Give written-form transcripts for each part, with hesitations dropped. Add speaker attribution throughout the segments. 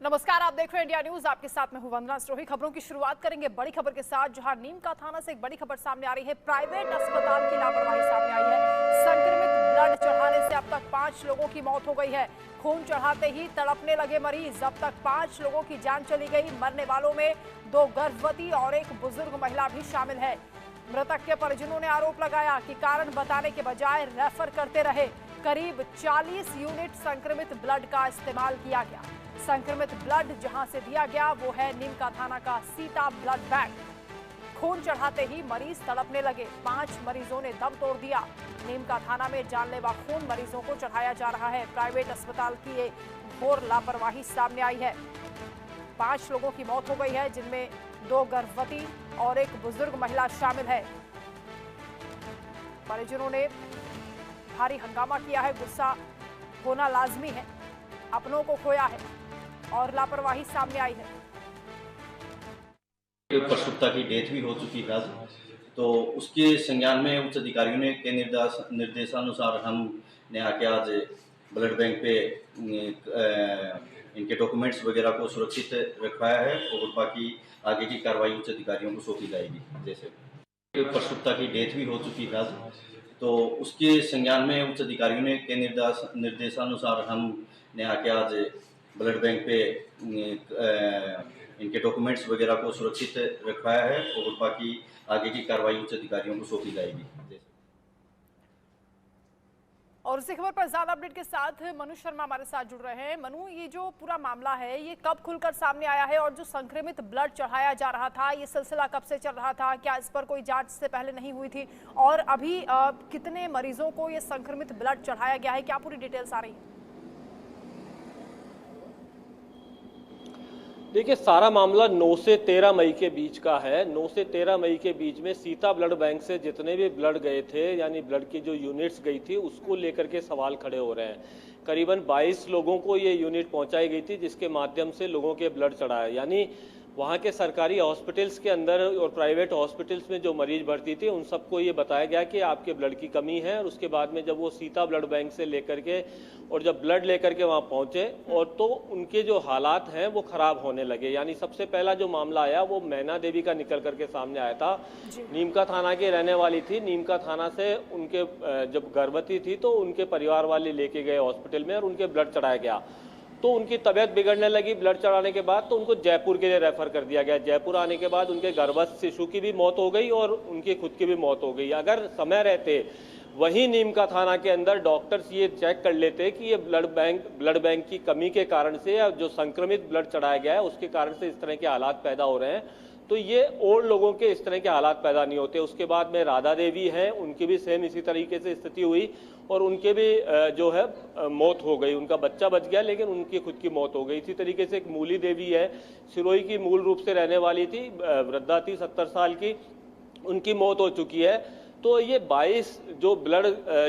Speaker 1: नमस्कार, आप देख रहे हैं इंडिया न्यूज। आपके साथ मैं हूं वंदना स्रोही। खबरों की शुरुआत करेंगे बड़ी खबर के साथ, जहां नीम का थाना से एक बड़ी खबर सामने आ रही है। प्राइवेट अस्पताल की लापरवाही सामने आई है। संक्रमित ब्लड चढ़ाने से अब तक 5 लोगों की मौत हो गई है। खून चढ़ाते ही तड़पने लगे मरीज। अब तक 5 लोगों की जान चली गई। मरने वालों में 2 गर्भवती और एक बुजुर्ग महिला भी शामिल है। मृतक के परिजनों ने आरोप लगाया कि कारण बताने के बजाय रेफर करते रहे। करीब 40 यूनिट संक्रमित ब्लड का इस्तेमाल किया गया। संक्रमित ब्लड जहां से दिया गया वो है नीम का थाना का सीता ब्लड बैंक। खून चढ़ाते ही मरीज तड़पने लगे। 5 मरीजों ने दम तोड़ दिया। नीम का थाना में जानलेवा खून मरीजों को चढ़ाया जा रहा है। प्राइवेट अस्पताल की ये घोर लापरवाही सामने आई है। 5 लोगों की मौत हो गई है, जिनमें 2 गर्भवती और एक बुजुर्ग महिला शामिल है। परिजनों ने भारी हंगामा किया है। गुस्सा होना लाजमी है। अपनों को खोया है और लापरवाही सामने आई है।
Speaker 2: प्रसूता की डेथ भी हो चुकी है, तो उसके संज्ञान में उच्च अधिकारियों ने के निर्देशानुसार हमने आके आज ब्लड बैंक पे इनके डॉक्यूमेंट्स वगैरह को सुरक्षित रखवाया है और बाकी आगे की कार्रवाई उच्च अधिकारियों को सौंपी जाएगी। जैसे प्रसूता की डेथ भी हो चुकी है, तो उसके संज्ञान में उच्च अधिकारियों ने के निर्देशानुसार हमने आके आज ब्लड बैंक पे इनके डॉक्यूमेंट्स वगैरह को सुरक्षित रखवाया है और बाकी आगे की कार्रवाई उच्च अधिकारियों को सौंपी जाएगी।
Speaker 1: और इसी खबर पर ज्यादा अपडेट के साथ मनु शर्मा हमारे साथ जुड़ रहे हैं। मनु, ये जो पूरा मामला है ये कब खुलकर सामने आया है और जो संक्रमित ब्लड चढ़ाया जा रहा था ये सिलसिला कब से चल रहा था? क्या इस पर कोई जांच से पहले नहीं हुई थी? और अभी कितने मरीजों को ये संक्रमित ब्लड चढ़ाया गया है? क्या पूरी डिटेल्स आ रही है?
Speaker 3: देखिए, सारा मामला 9 से 13 मई के बीच का है। 9 से 13 मई के बीच में सीता ब्लड बैंक से जितने भी ब्लड गए थे, यानी ब्लड की जो यूनिट्स गई थी, उसको लेकर के सवाल खड़े हो रहे हैं। करीबन 22 लोगों को ये यूनिट पहुंचाई गई थी, जिसके माध्यम से लोगों के ब्लड चढ़ाया। यानी वहाँ के सरकारी हॉस्पिटल्स के अंदर और प्राइवेट हॉस्पिटल्स में जो मरीज भर्ती थे उन सबको ये बताया गया कि आपके ब्लड की कमी है। और उसके बाद में जब वो सीता ब्लड बैंक से लेकर के और जब ब्लड लेकर के वहाँ पहुँचे और तो उनके जो हालात हैं वो ख़राब होने लगे। यानी सबसे पहला जो मामला आया वो मैना देवी का निकल करके सामने आया था। नीमका थाना की रहने वाली थी। नीमका थाना से उनके जब गर्भवती थी तो उनके परिवार वाले लेके गए हॉस्पिटल में और उनके ब्लड चढ़ाया गया। तो उनकी तबीयत बिगड़ने लगी ब्लड चढ़ाने के बाद, तो उनको जयपुर के लिए रेफर कर दिया गया। जयपुर आने के बाद उनके गर्भस्थ शिशु की भी मौत हो गई और उनकी खुद की भी मौत हो गई। अगर समय रहते वहीं नीमका थाना के अंदर डॉक्टर्स ये चेक कर लेते कि ये ब्लड बैंक की कमी के कारण से या जो संक्रमित ब्लड चढ़ाया गया है उसके कारण से इस तरह के हालात पैदा हो रहे हैं, तो ये और लोगों के इस तरह के हालात पैदा नहीं होते। उसके बाद में राधा देवी हैं, उनकी भी सेम इसी तरीके से स्थिति हुई और उनके भी जो है मौत हो गई। उनका बच्चा बच गया लेकिन उनकी खुद की मौत हो गई। इसी तरीके से एक मूली देवी है, सिरोही की मूल रूप से रहने वाली थी, वृद्धा थी 70 साल की, उनकी मौत हो चुकी है। तो ये 22 जो ब्लड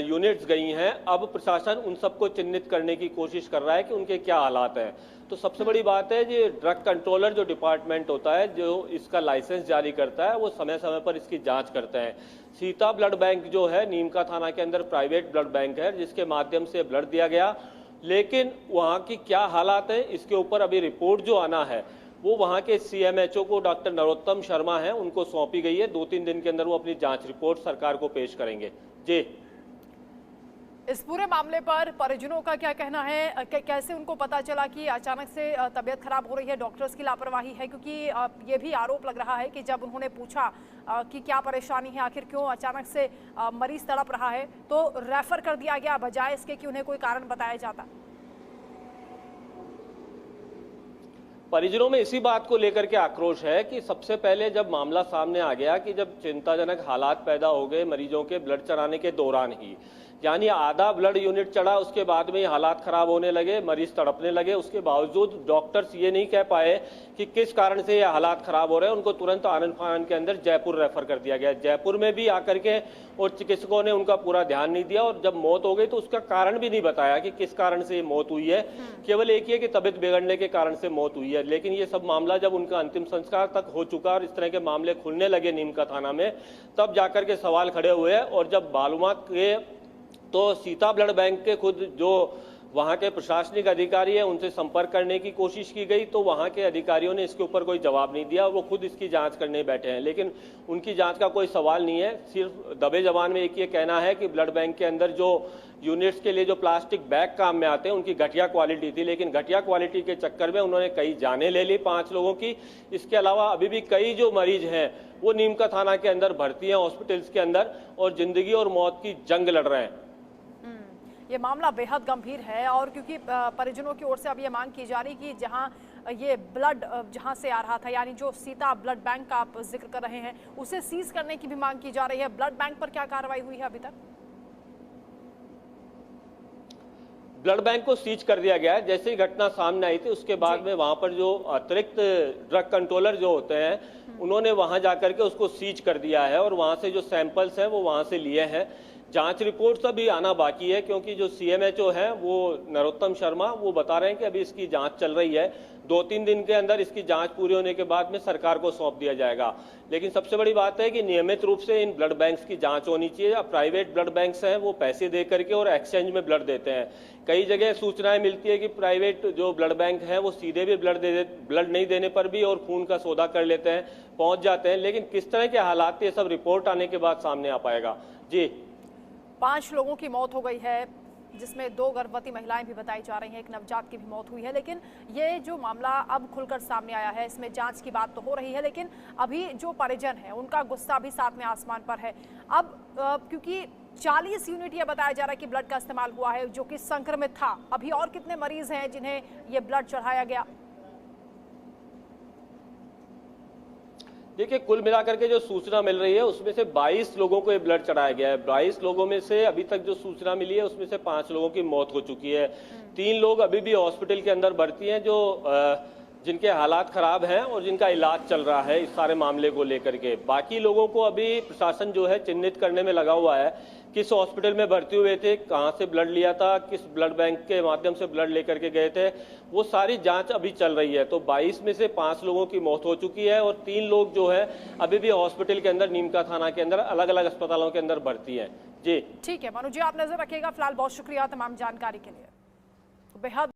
Speaker 3: यूनिट्स गई हैं, अब प्रशासन उन सबको चिन्हित करने की कोशिश कर रहा है कि उनके क्या हालात हैं। तो सबसे बड़ी बात है ये ड्रग कंट्रोलर जो डिपार्टमेंट होता है जो इसका लाइसेंस जारी करता है वो समय समय पर इसकी जांच करते हैं। सीता ब्लड बैंक जो है नीमका थाना के अंदर प्राइवेट ब्लड बैंक है जिसके माध्यम से ब्लड दिया गया, लेकिन वहाँ की क्या हालात है इसके ऊपर अभी रिपोर्ट जो आना है वो वहाँ के CMHO को डॉक्टर नरोत्तम शर्मा हैं उनको सौंपी गई है। 2-3 दिन के अंदर वो अपनी जांच रिपोर्ट सरकार को पेश करेंगे। जी,
Speaker 1: इस पूरे मामले पर परिजनों का क्या कहना है? कैसे उनको पता चला कि अचानक से तबीयत खराब हो रही है? डॉक्टर्स की लापरवाही है? क्योंकि ये भी आरोप लग रहा है कि जब उन्होंने पूछा कि क्या परेशानी है, आखिर क्यों अचानक से मरीज तड़प रहा है, तो रेफर कर दिया गया बजाय इसके कि उन्हें कोई कारण बताया जाता।
Speaker 3: परिजनों में इसी बात को लेकर के आक्रोश है कि सबसे पहले जब मामला सामने आ गया कि जब चिंताजनक हालात पैदा हो गए मरीजों के ब्लड चढ़ाने के दौरान ही, यानी आधा ब्लड यूनिट चढ़ा, उसके बाद में हालात खराब होने लगे, मरीज तड़पने लगे। उसके बावजूद डॉक्टर्स ये नहीं कह पाए कि किस कारण से ये हालात खराब हो रहे हैं। उनको तुरंत आनंद फानन के अंदर जयपुर रेफर कर दिया गया। जयपुर में भी आकर के और चिकित्सकों ने उनका पूरा ध्यान नहीं दिया और जब मौत हो गई तो उसका कारण भी नहीं बताया कि किस कारण से ये मौत हुई है। केवल एक ही है कि तबीयत बिगड़ने के कारण से मौत हुई है। लेकिन ये सब मामला जब उनका अंतिम संस्कार तक हो चुका और इस तरह के मामले खुलने लगे नीमका थाना में, तब जाकर के सवाल खड़े हुए। और जब मालूमात के तो सीता ब्लड बैंक के खुद जो वहाँ के प्रशासनिक अधिकारी है, उनसे संपर्क करने की कोशिश की गई तो वहाँ के अधिकारियों ने इसके ऊपर कोई जवाब नहीं दिया। वो खुद इसकी जांच करने बैठे हैं, लेकिन उनकी जांच का कोई सवाल नहीं है। सिर्फ दबे जबान में एक ये कहना है कि ब्लड बैंक के अंदर जो यूनिट्स के लिए जो प्लास्टिक बैग काम में आते हैं उनकी घटिया क्वालिटी थी, लेकिन घटिया क्वालिटी के चक्कर में उन्होंने कई जानें ले ली 5 लोगों की। इसके अलावा अभी भी कई जो मरीज हैं वो नीमका थाना के अंदर भर्ती हैं हॉस्पिटल्स के अंदर और जिंदगी और मौत की जंग लड़ रहे हैं।
Speaker 1: ये मामला बेहद गंभीर है और क्योंकि परिजनों की ओर से अब ये मांग की जा रही कि जहां ये ब्लड जहां से आ रहा था, यानी जो सीता ब्लड बैंक का आप जिक्र कर रहे हैं, उसे सीज करने की भी मांग की जा रही है। ब्लड बैंक पर क्या कार्रवाई हुई है अभी तक?
Speaker 3: ब्लड बैंक को सीज कर दिया गया है। जैसे ही घटना सामने आई थी उसके बाद में वहां पर जो अतिरिक्त ड्रग कंट्रोलर जो होते हैं उन्होंने वहां जाकर के उसको सीज कर दिया है और वहां से जो सैंपल्स हैं वो वहां से लिए हैं। जांच रिपोर्ट अभी आना बाकी है क्योंकि जो CMHO है वो नरोत्तम शर्मा वो बता रहे हैं कि अभी इसकी जांच चल रही है। 2-3 दिन के अंदर इसकी जांच पूरी होने के बाद में सरकार को सौंप दिया जाएगा। लेकिन सबसे बड़ी बात है कि नियमित रूप से इन ब्लड बैंक्स की जांच होनी चाहिए। अब प्राइवेट ब्लड बैंक्स हैं वो पैसे दे करके और एक्सचेंज में ब्लड देते हैं। कई जगह सूचनाएं मिलती है कि प्राइवेट जो ब्लड बैंक है वो सीधे भी ब्लड नहीं देने पर भी और खून का सौदा कर लेते हैं, पहुंच जाते हैं। लेकिन किस तरह के हालात ये सब रिपोर्ट आने के बाद सामने आ पाएगा। जी,
Speaker 1: 5 लोगों की मौत हो गई है जिसमें 2 गर्भवती महिलाएं भी बताई जा रही हैं, एक नवजात की भी मौत हुई है। लेकिन ये जो मामला अब खुलकर सामने आया है इसमें जांच की बात तो हो रही है, लेकिन अभी जो परिजन है उनका गुस्सा भी साथ में आसमान पर है। अब क्योंकि 40 यूनिट ये बताया जा रहा है कि ब्लड का इस्तेमाल हुआ है जो कि संक्रमित था, अभी और कितने मरीज हैं जिन्हें ये ब्लड चढ़ाया गया?
Speaker 3: देखिए, कुल मिलाकर के जो सूचना मिल रही है उसमें से 22 लोगों को ये ब्लड चढ़ाया गया है। 22 लोगों में से अभी तक जो सूचना मिली है उसमें से 5 लोगों की मौत हो चुकी है। 3 लोग अभी भी हॉस्पिटल के अंदर भर्ती हैं जो जिनके हालात खराब हैं और जिनका इलाज चल रहा है इस सारे मामले को लेकर के। बाकी लोगों को अभी प्रशासन जो है चिन्हित करने में लगा हुआ है, किस हॉस्पिटल में भर्ती हुए थे, कहां से ब्लड लिया था, किस ब्लड बैंक के माध्यम से ब्लड लेकर के गए थे, वो सारी जांच अभी चल रही है। तो 22 में से 5 लोगों की मौत हो चुकी है और 3 लोग जो है अभी भी हॉस्पिटल के अंदर नीमका थाना के अंदर अलग अलग अस्पतालों के अंदर भर्ती है। जी
Speaker 1: ठीक है मनु जी, आप नजर रखिएगा। फिलहाल बहुत शुक्रिया तमाम जानकारी के लिए। बेहद